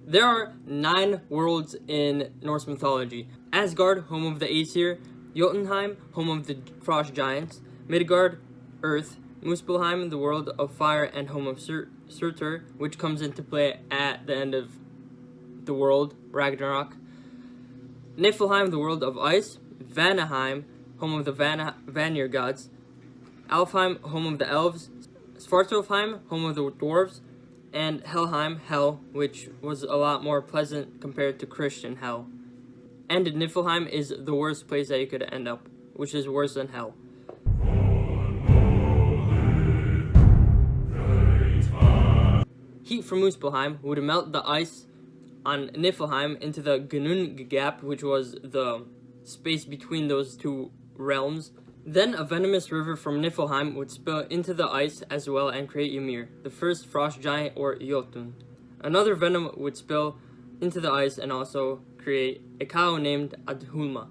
There are 9 worlds in Norse mythology. Asgard, home of the Aesir, Jotunheim, home of the Frost Giants, Midgard, Earth, Muspelheim, the world of fire and home of Surtur, which comes into play at the end of the world, Ragnarok, Niflheim, the world of ice, Vanaheim, home of the Vanir gods, Alfheim, home of the elves, Svartalfheim, home of the dwarves, and Helheim, hell, which was a lot more pleasant compared to Christian hell. And Niflheim is the worst place that you could end up, which is worse than hell. Heat from Muspelheim would melt the ice on Niflheim into the Gnung Gap, which was the space between those two realms. Then a venomous river from Niflheim would spill into the ice as well and create Ymir, the first frost giant, or Jotun. Another venom would spill into the ice and also create a cow named Adhulma.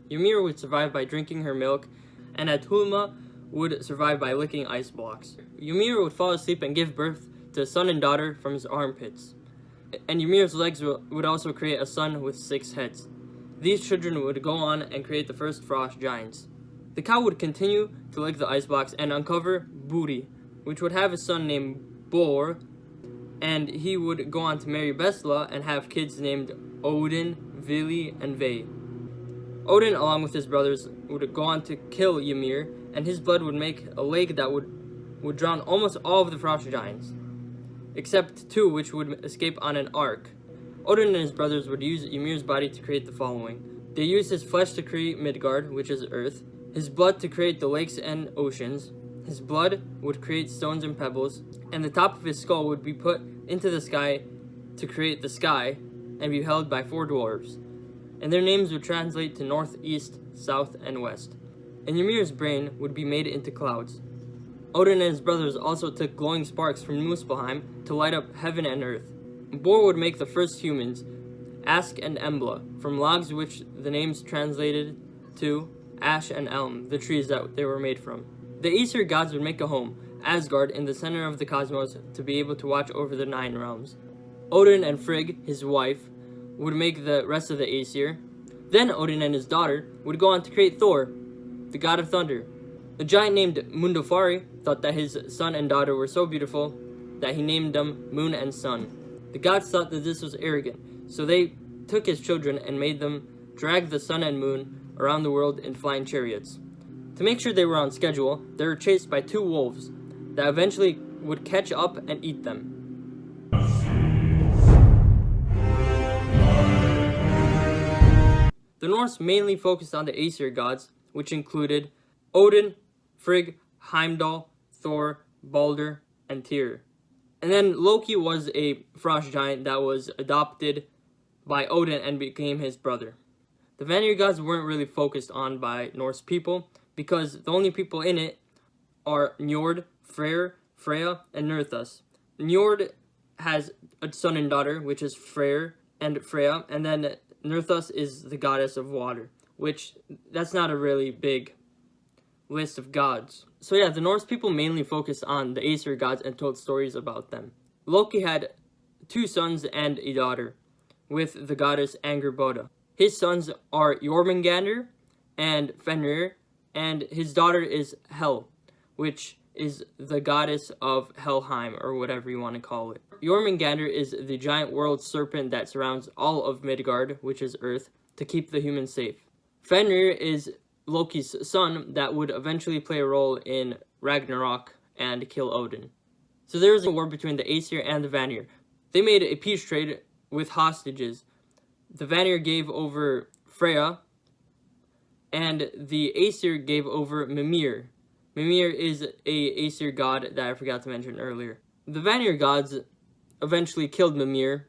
Ymir would survive by drinking her milk, and Adhulma would survive by licking ice blocks. Ymir would fall asleep and give birth to a son and daughter from his armpits. And Ymir's legs would also create a son with 6 heads. These children would go on and create the first frost giants. The cow would continue to lick the ice blocks and uncover Buri, which would have a son named Bor, and he would go on to marry Besla and have kids named Odin, Vili, and Ve. Odin, along with his brothers, would go on to kill Ymir, and his blood would make a lake that would drown almost all of the frost giants, except 2 which would escape on an ark. Odin and his brothers would use Ymir's body to create the following. They used his flesh to create Midgard, which is earth, his blood to create the lakes and oceans, his blood would create stones and pebbles, and the top of his skull would be put into the sky to create the sky and be held by 4 dwarves. And their names would translate to north, east, south, and west. And Ymir's brain would be made into clouds. Odin and his brothers also took glowing sparks from Muspelheim to light up heaven and earth. Bor would make the first humans, Ask and Embla, from logs which the names translated to Ash and Elm, the trees that they were made from. The Aesir gods would make a home, Asgard, in the center of the cosmos to be able to watch over the 9 realms. Odin and Frigg, his wife, would make the rest of the Aesir. Then Odin and his daughter would go on to create Thor, the god of thunder. A giant named Mundofari thought that his son and daughter were so beautiful that he named them Moon and Sun. The gods thought that this was arrogant, so they took his children and made them drag the sun and moon around the world in flying chariots. To make sure they were on schedule, they were chased by 2 wolves that eventually would catch up and eat them. The Norse mainly focused on the Aesir gods, which included Odin, Frigg, Heimdall, Thor, Balder, and Tyr. And then Loki was a frost giant that was adopted by Odin and became his brother. The Vanir gods weren't really focused on by Norse people because the only people in it are Njord, Freyr, Freya, and Nerthus. Njord has a son and daughter, which is Freyr and Freya, and then Nerthus is the goddess of water, which that's not a really big list of gods. So yeah, the Norse people mainly focused on the Aesir gods and told stories about them. Loki had 2 sons and a daughter with the goddess Angerboda. His sons are Jormungandr and Fenrir, and his daughter is Hel, which is the goddess of Helheim, or whatever you want to call it. Jormungandr is the giant world serpent that surrounds all of Midgard, which is Earth, to keep the humans safe. Fenrir is Loki's son that would eventually play a role in Ragnarok and kill Odin. So there was a war between the Aesir and the Vanir. They made a peace trade with hostages. The Vanir gave over Freya, and the Aesir gave over Mimir. Mimir is a Aesir god that I forgot to mention earlier. The Vanir gods eventually killed Mimir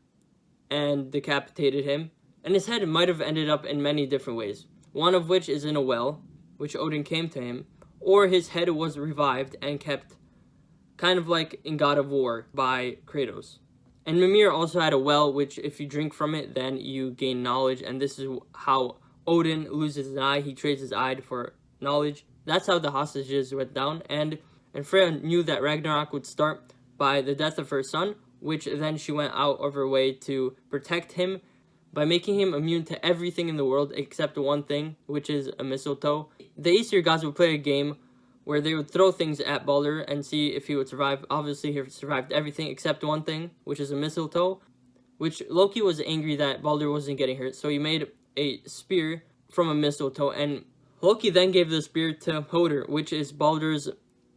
and decapitated him, and his head might have ended up in many different ways. One of which is in a well, which Odin came to him, or his head was revived and kept kind of like in God of War by Kratos. And Mimir also had a well, which if you drink from it, then you gain knowledge, and this is how Odin loses an eye. He trades his eye for knowledge. That's how the hostages went down, and Freya knew that Ragnarok would start by the death of her son, which then she went out of her way to protect him by making him immune to everything in the world except one thing, which is a mistletoe. The Aesir gods would play a game where they would throw things at Balder and see if he would survive. Obviously, he survived everything except one thing, which is a mistletoe, which Loki was angry that Balder wasn't getting hurt, so he made a spear from a mistletoe, and Loki then gave the spear to Hoder, which is Balder's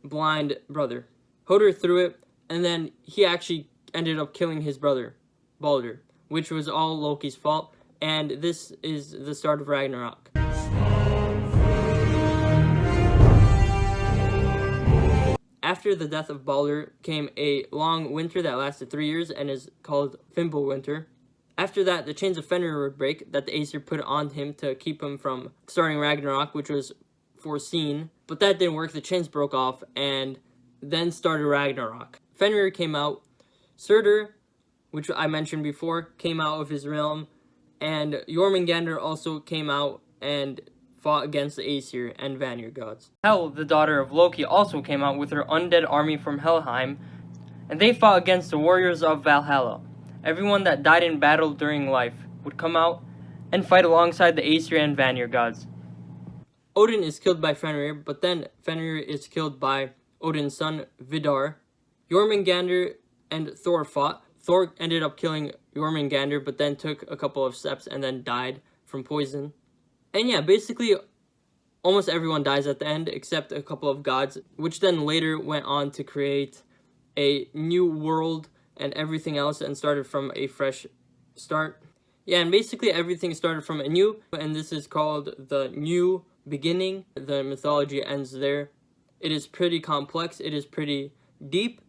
blind brother. Hoder threw it, and then he actually ended up killing his brother, Balder, which was all Loki's fault, and this is the start of Ragnarok. After the death of Balder came a long winter that lasted 3 years and is called Fimbulwinter. After that, the chains of Fenrir would break that the Aesir put on him to keep him from starting Ragnarok, which was foreseen. But that didn't work. The chains broke off and then started Ragnarok. Fenrir came out. Surtur, which I mentioned before, came out of his realm. And Jormungandr also came out and fought against the Aesir and Vanir gods. Hel, the daughter of Loki, also came out with her undead army from Helheim, and they fought against the warriors of Valhalla. Everyone that died in battle during life would come out and fight alongside the Aesir and Vanir gods. Odin is killed by Fenrir, but then Fenrir is killed by Odin's son, Vidar. Jormungandr and Thor fought. Thor ended up killing Jormungandr, but then took a couple of steps and then died from poison. And yeah, basically, almost everyone dies at the end, except a couple of gods, which then later went on to create a new world and everything else, and started from a fresh start. Yeah, and basically everything started from anew, and this is called the new beginning. The mythology ends there. It is pretty complex, it is pretty deep,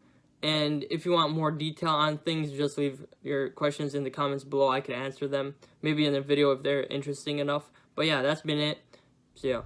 and if you want more detail on things, just leave your questions in the comments below. I can answer them, maybe in a video if they're interesting enough. But yeah, that's been it. See ya.